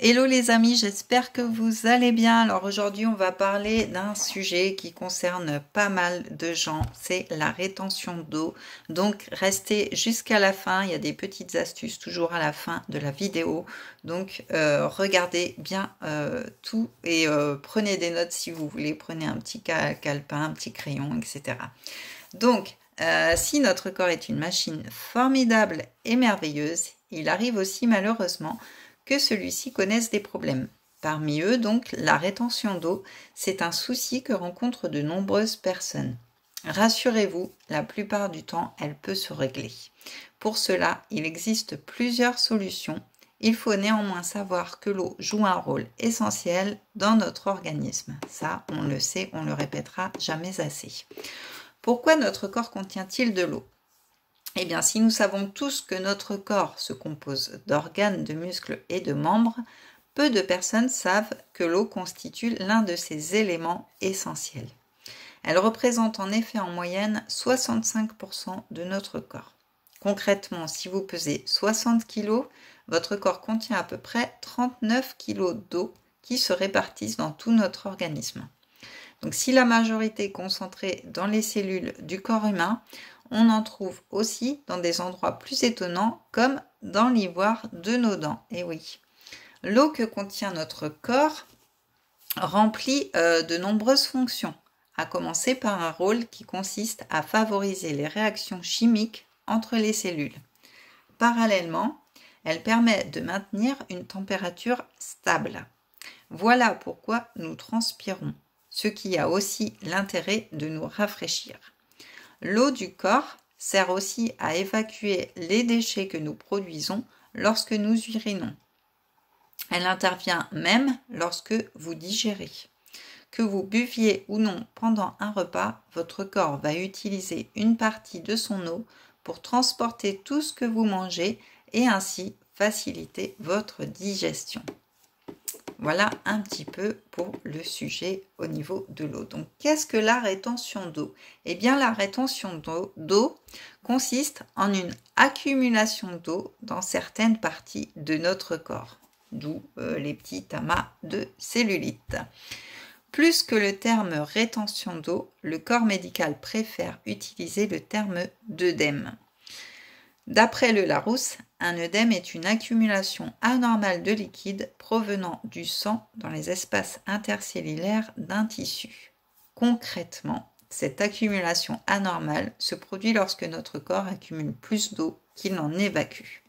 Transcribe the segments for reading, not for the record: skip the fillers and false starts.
Hello les amis, j'espère que vous allez bien. Alors aujourd'hui, on va parler d'un sujet qui concerne pas mal de gens, c'est la rétention d'eau. Donc restez jusqu'à la fin, il y a des petites astuces toujours à la fin de la vidéo. Donc regardez bien tout et prenez des notes si vous voulez, prenez un petit calepin, un petit crayon, etc. Donc si notre corps est une machine formidable et merveilleuse, il arrive aussi malheureusement que celui-ci connaisse des problèmes. Parmi eux, donc, la rétention d'eau, c'est un souci que rencontrent de nombreuses personnes. Rassurez-vous, la plupart du temps, elle peut se régler. Pour cela, il existe plusieurs solutions. Il faut néanmoins savoir que l'eau joue un rôle essentiel dans notre organisme. Ça, on le sait, on le répétera jamais assez. Pourquoi notre corps contient-il de l'eau ? Eh bien, si nous savons tous que notre corps se compose d'organes, de muscles et de membres, peu de personnes savent que l'eau constitue l'un de ces éléments essentiels. Elle représente en effet en moyenne 65% de notre corps. Concrètement, si vous pesez 60 kg, votre corps contient à peu près 39 kg d'eau qui se répartissent dans tout notre organisme. Donc, si la majorité est concentrée dans les cellules du corps humain, on en trouve aussi dans des endroits plus étonnants comme dans l'ivoire de nos dents. Et oui, l'eau que contient notre corps remplit de nombreuses fonctions, à commencer par un rôle qui consiste à favoriser les réactions chimiques entre les cellules. Parallèlement, elle permet de maintenir une température stable. Voilà pourquoi nous transpirons, ce qui a aussi l'intérêt de nous rafraîchir. L'eau du corps sert aussi à évacuer les déchets que nous produisons lorsque nous urinons. Elle intervient même lorsque vous digérez. Que vous buviez ou non pendant un repas, votre corps va utiliser une partie de son eau pour transporter tout ce que vous mangez et ainsi faciliter votre digestion. Voilà un petit peu pour le sujet au niveau de l'eau. Donc, qu'est-ce que la rétention d'eau ? Eh bien, la rétention d'eau consiste en une accumulation d'eau dans certaines parties de notre corps, d'où les petits amas de cellulite. Plus que le terme rétention d'eau, le corps médical préfère utiliser le terme d'œdème. D'après le Larousse, un œdème est une accumulation anormale de liquide provenant du sang dans les espaces intercellulaires d'un tissu. Concrètement, cette accumulation anormale se produit lorsque notre corps accumule plus d'eau qu'il n'en évacue.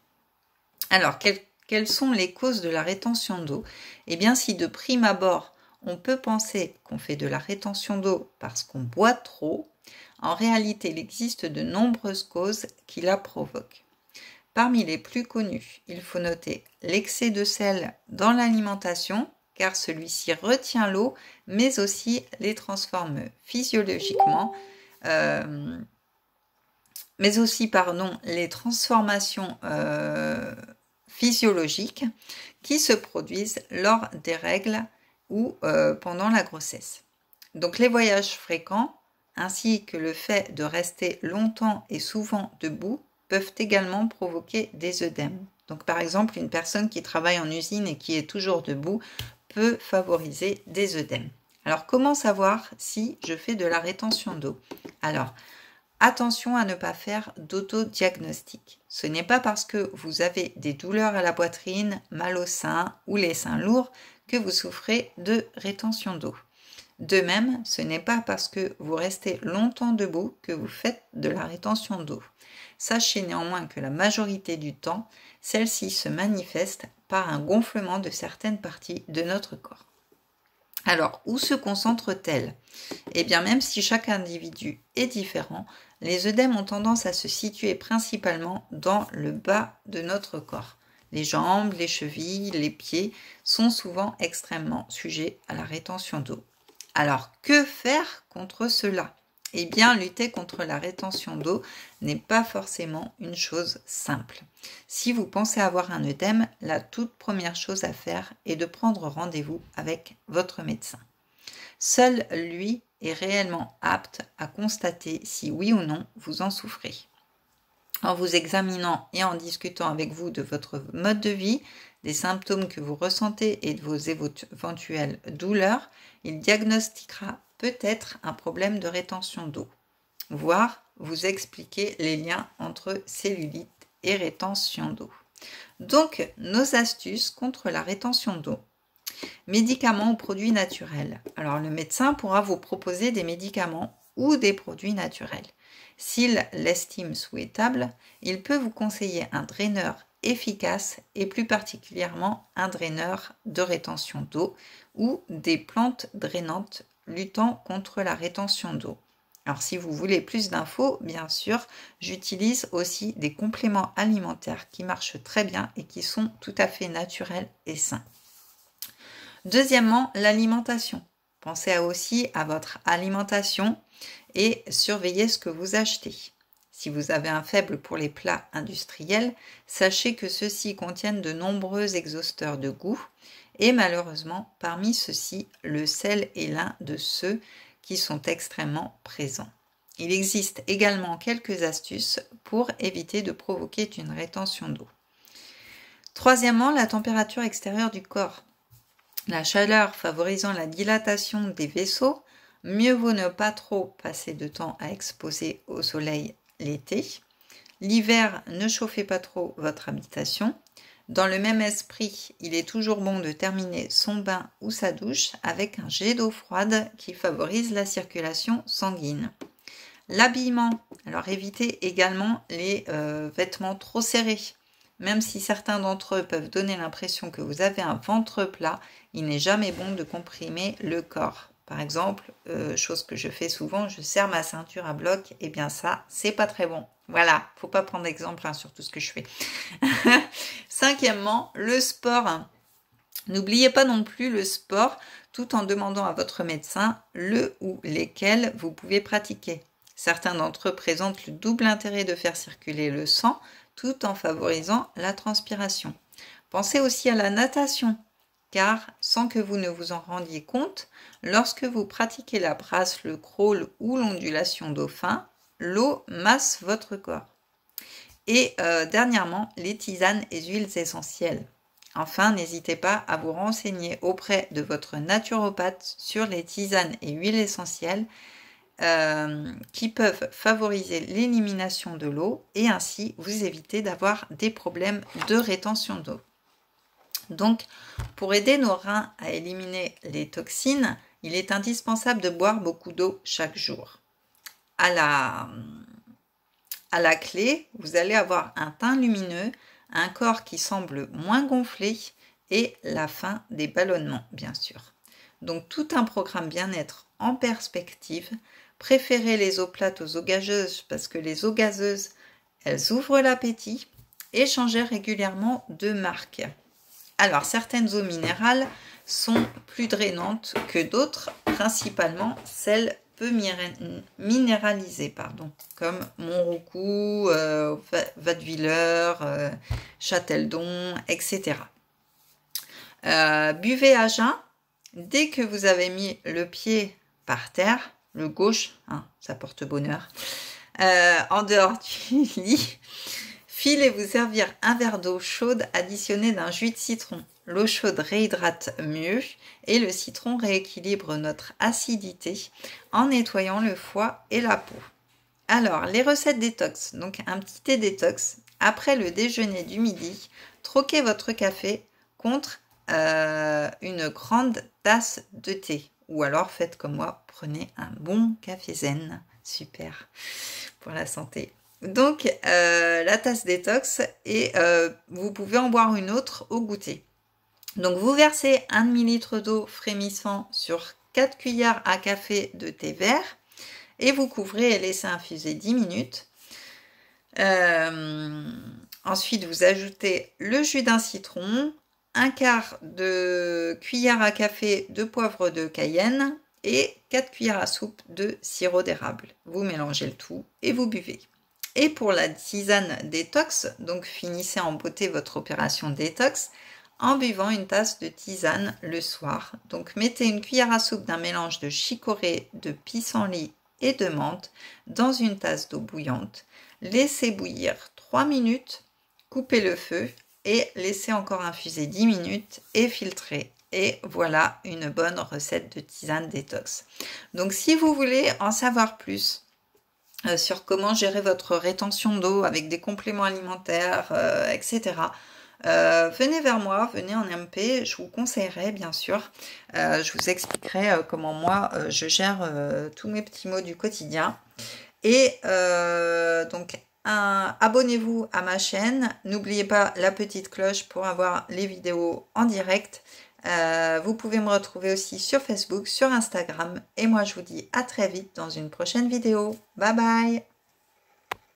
Alors, quelles sont les causes de la rétention d'eau ? Eh bien, si de prime abord, on peut penser qu'on fait de la rétention d'eau parce qu'on boit trop, en réalité, il existe de nombreuses causes qui la provoquent. Parmi les plus connues, il faut noter l'excès de sel dans l'alimentation, car celui-ci retient l'eau, mais aussi les transforme physiologiquement, les transformations physiologiques qui se produisent lors des règles ou pendant la grossesse. Donc les voyages fréquents, ainsi que le fait de rester longtemps et souvent debout, peuvent également provoquer des œdèmes. Donc par exemple, une personne qui travaille en usine et qui est toujours debout peut favoriser des œdèmes. Alors comment savoir si je fais de la rétention d'eau ? Alors, attention à ne pas faire d'autodiagnostic. Ce n'est pas parce que vous avez des douleurs à la poitrine, mal au sein ou les seins lourds que vous souffrez de rétention d'eau. De même, ce n'est pas parce que vous restez longtemps debout que vous faites de la rétention d'eau. Sachez néanmoins que la majorité du temps, celle-ci se manifeste par un gonflement de certaines parties de notre corps. Alors, où se concentre-t-elle ? Eh bien, même si chaque individu est différent, les œdèmes ont tendance à se situer principalement dans le bas de notre corps. Les jambes, les chevilles, les pieds sont souvent extrêmement sujets à la rétention d'eau. Alors, que faire contre cela ? Eh bien, lutter contre la rétention d'eau n'est pas forcément une chose simple. Si vous pensez avoir un œdème, la toute première chose à faire est de prendre rendez-vous avec votre médecin. Seul lui est réellement apte à constater si oui ou non vous en souffrez. En vous examinant et en discutant avec vous de votre mode de vie, des symptômes que vous ressentez et de vos éventuelles douleurs, il diagnostiquera peut-être un problème de rétention d'eau, voire vous expliquer les liens entre cellulite et rétention d'eau. Donc, nos astuces contre la rétention d'eau. Médicaments ou produits naturels. Alors, le médecin pourra vous proposer des médicaments ou des produits naturels. S'il l'estime souhaitable, il peut vous conseiller un draineur efficace et plus particulièrement un draineur de rétention d'eau ou des plantes drainantes luttant contre la rétention d'eau. Alors si vous voulez plus d'infos, bien sûr, j'utilise aussi des compléments alimentaires qui marchent très bien et qui sont tout à fait naturels et sains. Deuxièmement, l'alimentation. Pensez aussi à votre alimentation et surveillez ce que vous achetez. Si vous avez un faible pour les plats industriels, sachez que ceux-ci contiennent de nombreux exhausteurs de goût et malheureusement, parmi ceux-ci, le sel est l'un de ceux qui sont extrêmement présents. Il existe également quelques astuces pour éviter de provoquer une rétention d'eau. Troisièmement, la température extérieure du corps. La chaleur favorisant la dilatation des vaisseaux, mieux vaut ne pas trop passer de temps à exposer au soleil l'été. L'hiver, ne chauffez pas trop votre habitation. Dans le même esprit, il est toujours bon de terminer son bain ou sa douche avec un jet d'eau froide qui favorise la circulation sanguine. L'habillement, alors évitez également les vêtements trop serrés. Même si certains d'entre eux peuvent donner l'impression que vous avez un ventre plat, il n'est jamais bon de comprimer le corps. Par exemple, chose que je fais souvent, je serre ma ceinture à bloc, et bien ça, c'est pas très bon. Voilà, faut pas prendre exemple sur tout ce que je fais. Cinquièmement, le sport. N'oubliez pas non plus le sport, tout en demandant à votre médecin le ou lesquels vous pouvez pratiquer. Certains d'entre eux présentent le double intérêt de faire circuler le sang, tout en favorisant la transpiration. Pensez aussi à la natation, car sans que vous ne vous en rendiez compte, lorsque vous pratiquez la brasse, le crawl ou l'ondulation dauphin, l'eau masse votre corps. Et dernièrement, les tisanes et huiles essentielles. Enfin, n'hésitez pas à vous renseigner auprès de votre naturopathe sur les tisanes et huiles essentielles qui peuvent favoriser l'élimination de l'eau et ainsi vous éviter d'avoir des problèmes de rétention d'eau. Donc, pour aider nos reins à éliminer les toxines, il est indispensable de boire beaucoup d'eau chaque jour. À la clé, vous allez avoir un teint lumineux, un corps qui semble moins gonflé et la fin des ballonnements, bien sûr. Donc, tout un programme bien-être en perspective. Préférez les eaux plates aux eaux gazeuses parce que les eaux gazeuses, elles ouvrent l'appétit et changez régulièrement de marque. Alors, certaines eaux minérales sont plus drainantes que d'autres, principalement celles peu minéralisées, comme Montroucou, Wattwiller, Châteldon, etc. Buvez à jeun dès que vous avez mis le pied par terre, le gauche, ça porte bonheur, en dehors du lit. Filez-vous servir un verre d'eau chaude additionné d'un jus de citron. L'eau chaude réhydrate mieux et le citron rééquilibre notre acidité en nettoyant le foie et la peau. Alors, les recettes détox. Donc, un petit thé détox. Après le déjeuner du midi, troquez votre café contre une grande tasse de thé. Ou alors, faites comme moi, prenez un bon café zen. Super pour la santé. Donc, la tasse détox et vous pouvez en boire une autre au goûter. Donc, vous versez 1 demi-litre d'eau frémissant sur 4 cuillères à café de thé vert et vous couvrez et laissez infuser 10 minutes. Ensuite, vous ajoutez le jus d'un citron, un quart de cuillère à café de poivre de Cayenne et 4 cuillères à soupe de sirop d'érable. Vous mélangez le tout et vous buvez. Et pour la tisane détox, donc finissez en beauté votre opération détox en buvant une tasse de tisane le soir. Donc mettez une cuillère à soupe d'un mélange de chicorée, de pissenlit et de menthe dans une tasse d'eau bouillante. Laissez bouillir 3 minutes, coupez le feu et laisser encore infuser 10 minutes et filtrer. Et voilà une bonne recette de tisane détox. Donc si vous voulez en savoir plus sur comment gérer votre rétention d'eau avec des compléments alimentaires, etc., venez vers moi, venez en MP, je vous conseillerai bien sûr, je vous expliquerai comment moi je gère tous mes petits mots du quotidien. Et donc abonnez-vous à ma chaîne, n'oubliez pas la petite cloche pour avoir les vidéos en direct. Vous pouvez me retrouver aussi sur Facebook, sur Instagram, et moi je vous dis à très vite dans une prochaine vidéo. Bye bye!